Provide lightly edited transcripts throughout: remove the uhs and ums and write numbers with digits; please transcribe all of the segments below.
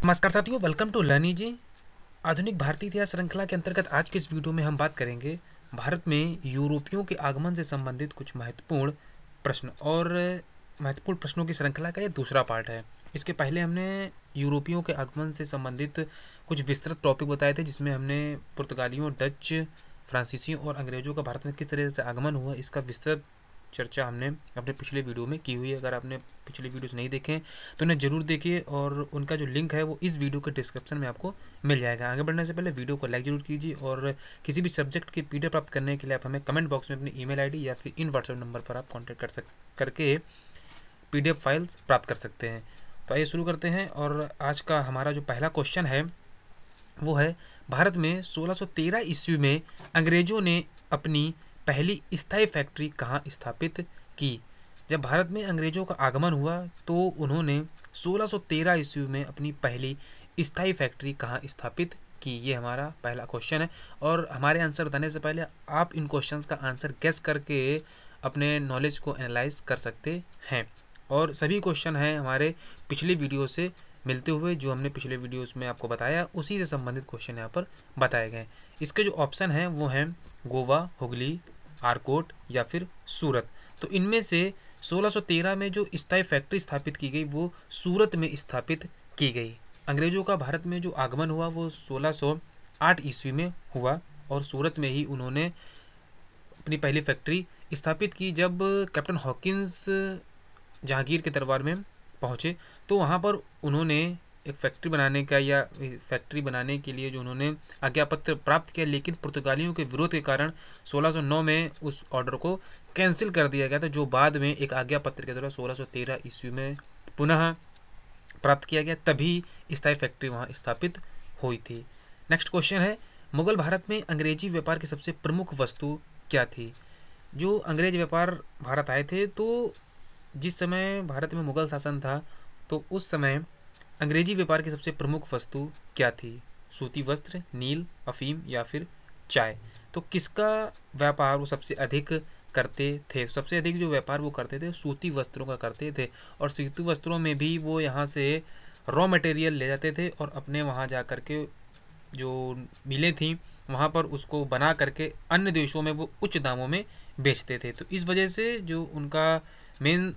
नमस्कार साथियों, welcome to लर्नी जी। आधुनिक भारतीय इतिहास श्रृंखला के अंतर्गत आज के इस वीडियो में हम बात करेंगे भारत में यूरोपियों के आगमन से संबंधित कुछ महत्वपूर्ण प्रश्न और महत्वपूर्ण प्रश्नों की श्रृंखला का ये दूसरा पार्ट है। इसके पहले हमने यूरोपियों के आगमन से संबंधित कुछ विस्तृत टॉपिक बताए थे, जिसमें हमने पुर्तगालियों, डच, फ्रांसीसियों और अंग्रेजों का भारत में किस तरह से आगमन हुआ, इसका विस्तृत चर्चा हमने अपने पिछले वीडियो में की हुई है। अगर आपने पिछले वीडियोस नहीं देखे तो उन्हें जरूर देखिए और उनका जो लिंक है वो इस वीडियो के डिस्क्रिप्शन में आपको मिल जाएगा। आगे बढ़ने से पहले वीडियो को लाइक जरूर कीजिए और किसी भी सब्जेक्ट की पीडीएफ प्राप्त करने के लिए आप हमें कमेंट बॉक्स में अपनी ईमेल आईडी या फिर इन व्हाट्सएप नंबर पर आप कॉन्टैक्ट करके पीडीएफ फाइल्स प्राप्त कर सकते हैं। तो आइए शुरू करते हैं। और आज का हमारा जो पहला क्वेश्चन है वो है, भारत में 1613 ईस्वी में अंग्रेजों ने अपनी पहली स्थायी फैक्ट्री कहाँ स्थापित की। जब भारत में अंग्रेजों का आगमन हुआ तो उन्होंने 1613 ईस्वी में अपनी पहली स्थायी फैक्ट्री कहाँ स्थापित की। ये हमारा पहला क्वेश्चन है। और हमारे आंसर बताने से पहले आप इन क्वेश्चंस का आंसर गेस करके अपने नॉलेज को एनालाइज कर सकते हैं। और सभी क्वेश्चन हैं हमारे पिछले वीडियो से मिलते हुए, जो हमने पिछले वीडियोस में आपको बताया उसी से संबंधित क्वेश्चन यहाँ पर बताए गए। इसके जो ऑप्शन हैं वो हैं गोवा, हुगली, आरकोट या फिर सूरत। तो इनमें से 1613 में जो स्थायी फैक्ट्री स्थापित की गई वो सूरत में स्थापित की गई। अंग्रेजों का भारत में जो आगमन हुआ वो 1608 ईस्वी में हुआ और सूरत में ही उन्होंने अपनी पहली फैक्ट्री स्थापित की। जब कैप्टन हॉकिंस जहांगीर के दरबार में पहुँचे तो वहाँ पर उन्होंने एक फैक्ट्री बनाने के लिए जो उन्होंने आज्ञा पत्र प्राप्त किया, लेकिन पुर्तगालियों के विरोध के कारण 1609 में उस ऑर्डर को कैंसिल कर दिया गया था, जो बाद में एक आज्ञा पत्र के द्वारा 1613 ईस्वी में पुनः प्राप्त किया गया। तभी स्थायी फैक्ट्री वहाँ स्थापित हुई थी। नेक्स्ट क्वेश्चन है, मुगल भारत में अंग्रेजी व्यापार की सबसे प्रमुख वस्तु क्या थी। जो अंग्रेज व्यापार भारत आए थे तो जिस समय भारत में मुगल शासन था तो उस समय अंग्रेजी व्यापार की सबसे प्रमुख वस्तु क्या थी। सूती वस्त्र, नील, अफीम या फिर चाय। तो किसका व्यापार वो सबसे अधिक करते थे। सबसे अधिक जो व्यापार वो करते थे सूती वस्त्रों का करते थे। और सूती वस्त्रों में भी वो यहाँ से रॉ मटेरियल ले जाते थे और अपने वहाँ जा कर के जो मिलें थी वहाँ पर उसको बना करके अन्य देशों में वो उच्च दामों में बेचते थे। तो इस वजह से जो उनका मेन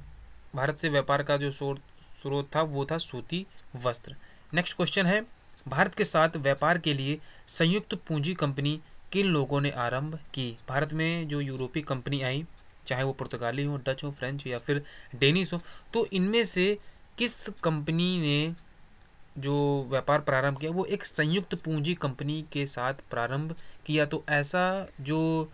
भारत से व्यापार का जो स्रोत था वो था सूती वस्त्र। नेक्स्ट क्वेश्चन है, भारत के साथ व्यापार के लिए संयुक्त पूंजी कंपनी किन लोगों ने आरंभ की। भारत में जो यूरोपीय कंपनी आई, चाहे वो पुर्तगाली हो, डच हो, फ्रेंच या फिर डेनिश हो, तो इनमें से किस कंपनी ने जो व्यापार प्रारंभ किया वो एक संयुक्त पूंजी कंपनी के साथ प्रारंभ किया। तो ऐसा जो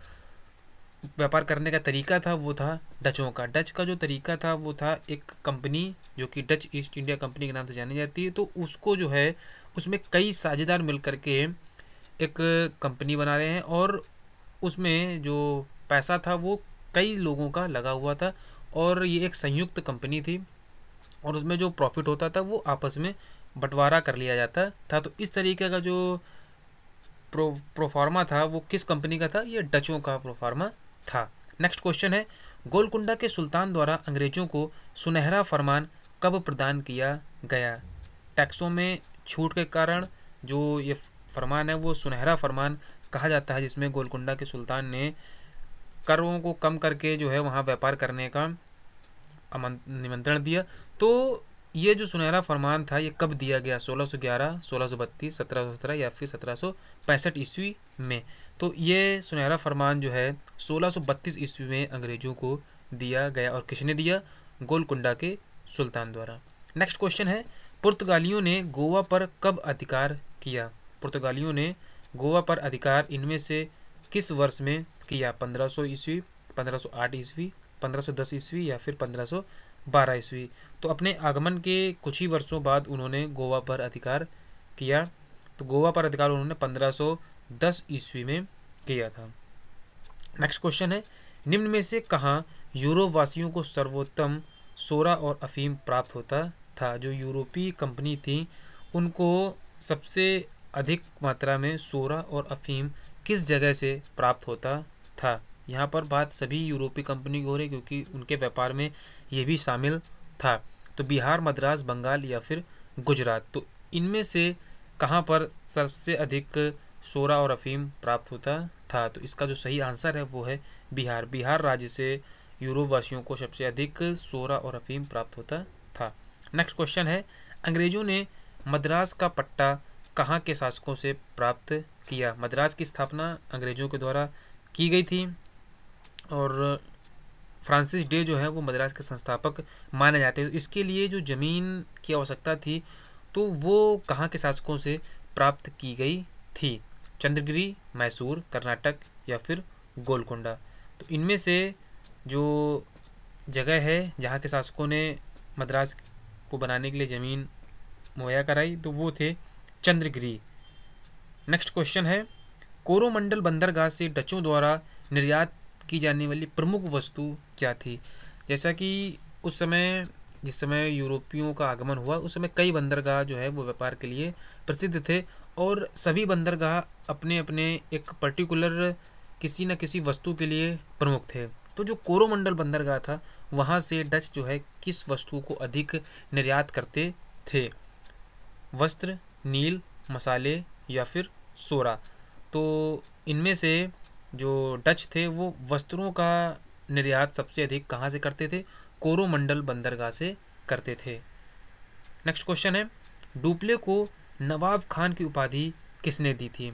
व्यापार करने का तरीका था वो था डचों का। डच का जो तरीका था वो था एक कंपनी जो कि डच ईस्ट इंडिया कंपनी के नाम से जानी जाती है, तो उसको जो है उसमें कई साझेदार मिल करके एक कंपनी बना रहे हैं और उसमें जो पैसा था वो कई लोगों का लगा हुआ था और ये एक संयुक्त कंपनी थी और उसमें जो प्रॉफिट होता था वो आपस में बंटवारा कर लिया जाता था। तो इस तरीके का जो प्रोफार्मा था वो किस कंपनी का था, ये डचों का प्रोफार्मा था। नेक्स्ट क्वेश्चन है, गोलकुंडा के सुल्तान द्वारा अंग्रेजों को सुनहरा फरमान कब प्रदान किया गया। टैक्सों में छूट के कारण जो ये फरमान है वो सुनहरा फरमान कहा जाता है, जिसमें गोलकुंडा के सुल्तान ने करों को कम करके जो है वहाँ व्यापार करने का निमंत्रण दिया। तो ये जो सुनहरा फरमान था ये कब दिया गया, 1611, 1632, 1717 या फिर 1765 ईस्वी में। तो ये सुनहरा फरमान जो है 1632 ईस्वी में अंग्रेजों को दिया गया। और किसने दिया, गोलकुंडा के सुल्तान द्वारा। नेक्स्ट क्वेश्चन है, पुर्तगालियों ने गोवा पर कब अधिकार किया। पुर्तगालियों ने गोवा पर अधिकार इनमें से किस वर्ष में किया। 1500 ईस्वी, 1508 ईस्वी, 1510 ईस्वी या फिर 1512 ईस्वी। तो अपने आगमन के कुछ ही वर्षों बाद उन्होंने गोवा पर अधिकार किया। तो गोवा पर अधिकार उन्होंने 1510 ईस्वी में किया था। नेक्स्ट क्वेश्चन है, निम्न में से कहाँ यूरोप वासियों को सर्वोत्तम सोरा और अफीम प्राप्त होता था। जो यूरोपीय कंपनी थी उनको सबसे अधिक मात्रा में सोरा और अफीम किस जगह से प्राप्त होता था। यहाँ पर बात सभी यूरोपीय कंपनी की हो रही क्योंकि उनके व्यापार में ये भी शामिल था। तो बिहार, मद्रास, बंगाल या फिर गुजरात। तो इनमें से कहाँ पर सबसे अधिक सोरा और अफीम प्राप्त होता था? तो इसका जो सही आंसर है वो है बिहार। बिहार राज्य से यूरोप वासियों को सबसे अधिक सोरा और अफीम प्राप्त होता था। नेक्स्ट क्वेश्चन है, अंग्रेजों ने मद्रास का पट्टा कहाँ के शासकों से प्राप्त किया? मद्रास की स्थापना अंग्रेजों के द्वारा की गई थी और फ्रांसिस डे जो है वो मद्रास के संस्थापक माने जाते हैं। तो इसके लिए जो ज़मीन की आवश्यकता थी तो वो कहाँ के शासकों से प्राप्त की गई थी? चंद्रगिरी, मैसूर, कर्नाटक या फिर गोलकोंडा? तो इनमें से जो जगह है जहाँ के शासकों ने मद्रास को बनाने के लिए ज़मीन मुहैया कराई तो वो थे चंद्रगिरी। नेक्स्ट क्वेश्चन है, कोरोमंडल बंदरगाह से डचों द्वारा निर्यात की जाने वाली प्रमुख वस्तु क्या थी? जैसा कि उस समय जिस समय यूरोपियों का आगमन हुआ उस समय कई बंदरगाह जो है वो व्यापार के लिए प्रसिद्ध थे और सभी बंदरगाह अपने अपने एक पर्टिकुलर किसी न किसी वस्तु के लिए प्रमुख थे। तो जो कोरोमंडल बंदरगाह था वहाँ से डच जो है किस वस्तु को अधिक निर्यात करते थे? वस्त्र, नील, मसाले या फिर सोरा? तो इनमें से जो डच थे वो वस्त्रों का निर्यात सबसे अधिक कहाँ से करते थे? कोरोमंडल बंदरगाह से करते थे। नेक्स्ट क्वेश्चन है, डुप्ले को नवाब खान की उपाधि किसने दी थी?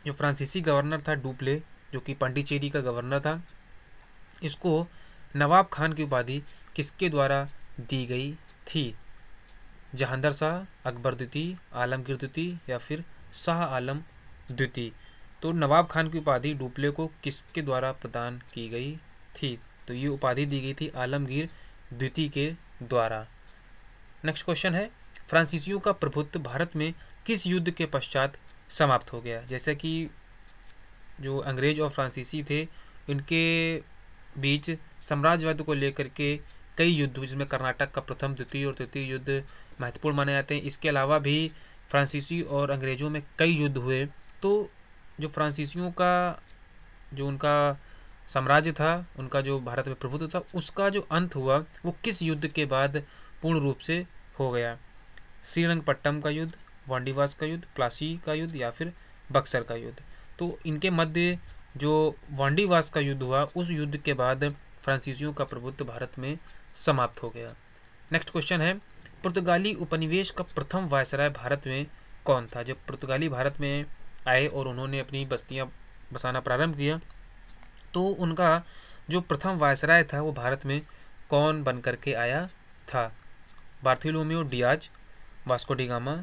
जो फ्रांसीसी गवर्नर था डुप्ले, जो कि पांडिचेरी का गवर्नर था, इसको नवाब खान की उपाधि किसके द्वारा दी गई थी? जहांदर शाह, अकबर द्वितीय, आलमगीर द्वितीय या फिर शाह आलम द्वितीय? तो नवाब खान की उपाधि डुप्ले को किसके द्वारा प्रदान की गई थी? तो ये उपाधि दी गई थी आलमगीर द्वितीय के द्वारा। नेक्स्ट क्वेश्चन है, फ्रांसीसियों का प्रभुत्व भारत में किस युद्ध के पश्चात समाप्त हो गया? जैसे कि जो अंग्रेज और फ्रांसीसी थे इनके बीच साम्राज्यवाद को लेकर के कई युद्ध, जिसमें कर्नाटक का प्रथम, द्वितीय और तृतीय युद्ध महत्वपूर्ण माने जाते हैं। इसके अलावा भी फ्रांसीसी और अंग्रेजों में कई युद्ध हुए। तो जो फ्रांसीसियों का जो उनका साम्राज्य था, उनका जो भारत में प्रभुत्व था, उसका जो अंत हुआ वो किस युद्ध के बाद पूर्ण रूप से हो गया? श्रीरंगपट्टम का युद्ध, वांडीवास का युद्ध, प्लासी का युद्ध या फिर बक्सर का युद्ध? तो इनके मध्य जो वांडीवास का युद्ध हुआ उस युद्ध के बाद फ्रांसीसियों का प्रभुत्व भारत में समाप्त हो गया। नेक्स्ट क्वेश्चन है, पुर्तगाली उपनिवेश का प्रथम वायसराय भारत में कौन था? जब पुर्तगाली भारत में आए और उन्होंने अपनी बस्तियां बसाना प्रारंभ किया तो उनका जो प्रथम वायसराय था वो भारत में कौन बन करके आया था? बार्थोलोमेओ डियाज, वास्को डी गामा,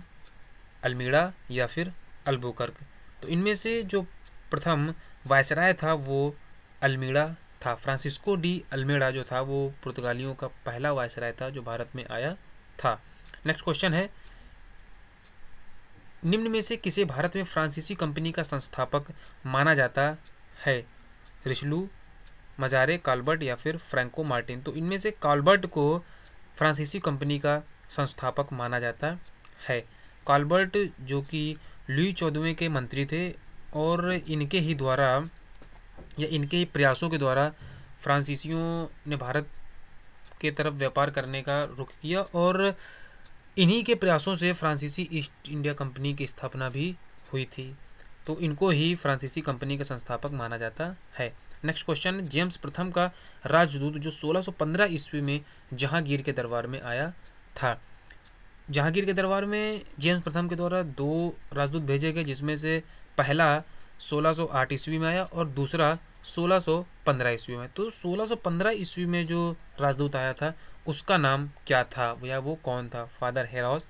अल्मीड़ा या फिर अल्बुकर्क? तो इनमें से जो प्रथम वायसराय था वो अल्मीड़ा था। फ्रांसिस्को डी अल्मीड़ा जो था वो पुर्तगालियों का पहला वायसराय था जो भारत में आया था। नेक्स्ट क्वेश्चन है, निम्न में से किसे भारत में फ्रांसीसी कंपनी का संस्थापक माना जाता है? रिचलू, मजारे, काल्बर्ट या फिर फ्रैंको मार्टिन? तो इनमें से काल्बर्ट को फ्रांसीसी कंपनी का संस्थापक माना जाता है। काल्बर्ट जो कि लुई 14वें के मंत्री थे और इनके ही द्वारा या इनके ही प्रयासों के द्वारा फ्रांसीसियों ने भारत के तरफ व्यापार करने का रुख किया और इन्हीं के प्रयासों से फ्रांसीसी ईस्ट इंडिया कंपनी की स्थापना भी हुई थी। तो इनको ही फ्रांसीसी कंपनी का संस्थापक माना जाता है। नेक्स्ट क्वेश्चन, जेम्स प्रथम का राजदूत जो 1615 ईस्वी में जहांगीर के दरबार में आया था। जहांगीर के दरबार में जेम्स प्रथम के द्वारा 2 राजदूत भेजे गए, जिसमें से पहला 1608 ईस्वी में आया और दूसरा 1615 ईस्वी में। तो 1615 ईस्वी में जो राजदूत आया था उसका नाम क्या था या वो कौन था? फादर हेरास,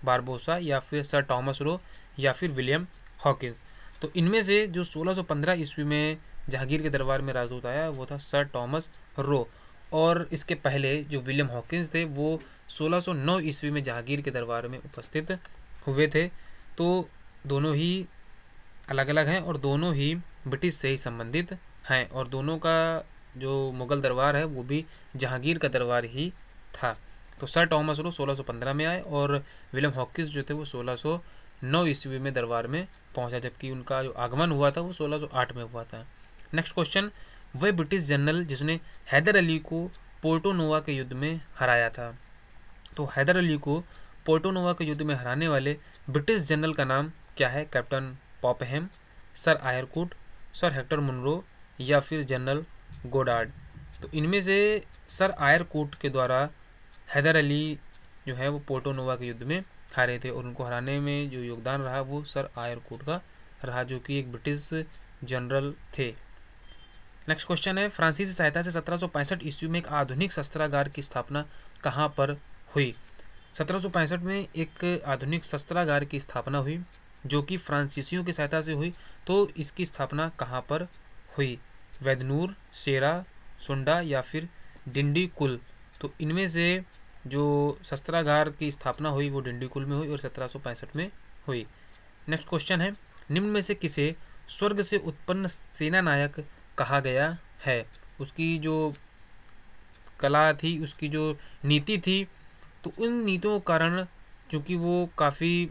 बारबोसा या फिर सर टॉमस रो या फिर विलियम हॉकिंस? तो इनमें से जो 1615 ईस्वी में जहांगीर के दरबार में राजदूत आया वो था सर टॉमस रो और इसके पहले जो विलियम हॉकिंस थे वो 1609 ईस्वी में जहांगीर के दरबार में उपस्थित हुए थे। तो दोनों ही अलग अलग हैं और दोनों ही ब्रिटिश से ही संबंधित हैं और दोनों का जो मुगल दरबार है वो भी जहांगीर का दरबार ही था। तो सर टॉमस रो 1615 में आए और विलियम हॉकिंस जो थे वो 1609 ईस्वी में दरबार में पहुंचा, जबकि उनका जो आगमन हुआ था वो 1608 में हुआ था। नेक्स्ट क्वेश्चन, वह ब्रिटिश जनरल जिसने हैदर अली को पोर्टो नोवा के युद्ध में हराया था। तो हैदर अली को पोर्टो नोवा के युद्ध में हराने वाले ब्रिटिश जनरल का नाम क्या है? Captain Popham, sir Eyre Coote, sir Hector Munro या फिर जनरल गोडार्ड। तो इनमें से सर आयरकूट के द्वारा हैदर अली जो है वो पोर्टो नोवा के युद्ध में हारे थे, और उनको हराने में जो योगदान रहा वो सर आयरकूट का रहा, जो कि एक ब्रिटिश जनरल थे। नेक्स्ट क्वेश्चन है, फ्रांसीसी सहायता से 1765 ईस्वी में एक आधुनिक शस्त्रागार की स्थापना कहाँ पर हुई? 1765 में एक आधुनिक शस्त्रागार की स्थापना हुई जो कि फ्रांसीसियों की सहायता से हुई। तो इसकी स्थापना कहाँ पर हुई? वैदनूर, शेरा, सुंडा या फिर डिंडीकुल। तो इनमें से जो शस्त्रागार की स्थापना हुई वो डिंडीकुल में हुई और 1765 में हुई। नेक्स्ट क्वेश्चन है, निम्न में से किसे स्वर्ग से उत्पन्न सेना नायक कहा गया है? उसकी जो कला थी, उसकी जो नीति थी, तो उन नीतियों के कारण, चूँकि वो काफ़ी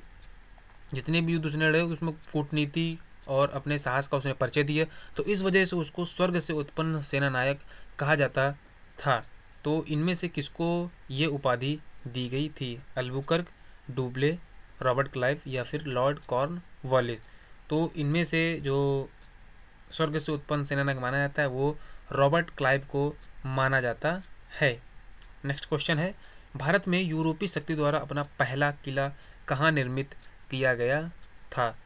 जितने भी युद्ध उसने लड़े उसमें कूटनीति और अपने साहस का उसने परिचय दिया, तो इस वजह से उसको स्वर्ग से उत्पन्न सेना नायक कहा जाता था। तो इनमें से किसको ये उपाधि दी गई थी? अल्बुकर्क, डुब्ले, रॉबर्ट क्लाइव या फिर लॉर्ड कॉर्नवालिस। तो इनमें से जो स्वर्ग से उत्पन्न सेना नायक माना जाता है वो रॉबर्ट क्लाइव को माना जाता है। नेक्स्ट क्वेश्चन है, भारत में यूरोपीय शक्ति द्वारा अपना पहला किला कहाँ निर्मित किया गया था?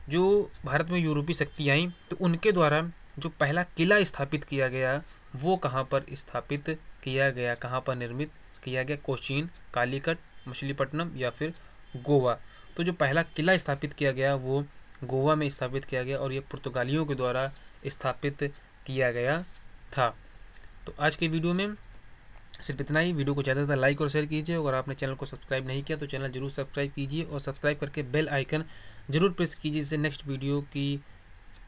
जो भारत में यूरोपीय शक्ति आई तो उनके द्वारा जो पहला किला स्थापित किया गया वो कहाँ पर स्थापित किया गया, कहाँ पर निर्मित किया गया? कोचीन, कालीकट, मछलीपट्टनम या फिर गोवा। तो जो पहला किला स्थापित किया गया वो गोवा में स्थापित किया गया और ये पुर्तगालियों के द्वारा स्थापित किया गया था। तो आज के वीडियो में सिर्फ इतना ही। वीडियो को ज़्यादा से ज़्यादा लाइक और शेयर कीजिए। अगर आपने चैनल को सब्सक्राइब नहीं किया तो चैनल जरूर सब्सक्राइब कीजिए और सब्सक्राइब करके बेल आइकन जरूर प्रेस कीजिए, जिससे नेक्स्ट वीडियो की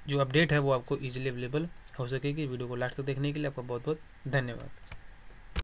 जो अपडेट है वो आपको ईजिली अवेलेबल हो सकेगी। वीडियो को लास्ट तक देखने के लिए आपका बहुत बहुत धन्यवाद।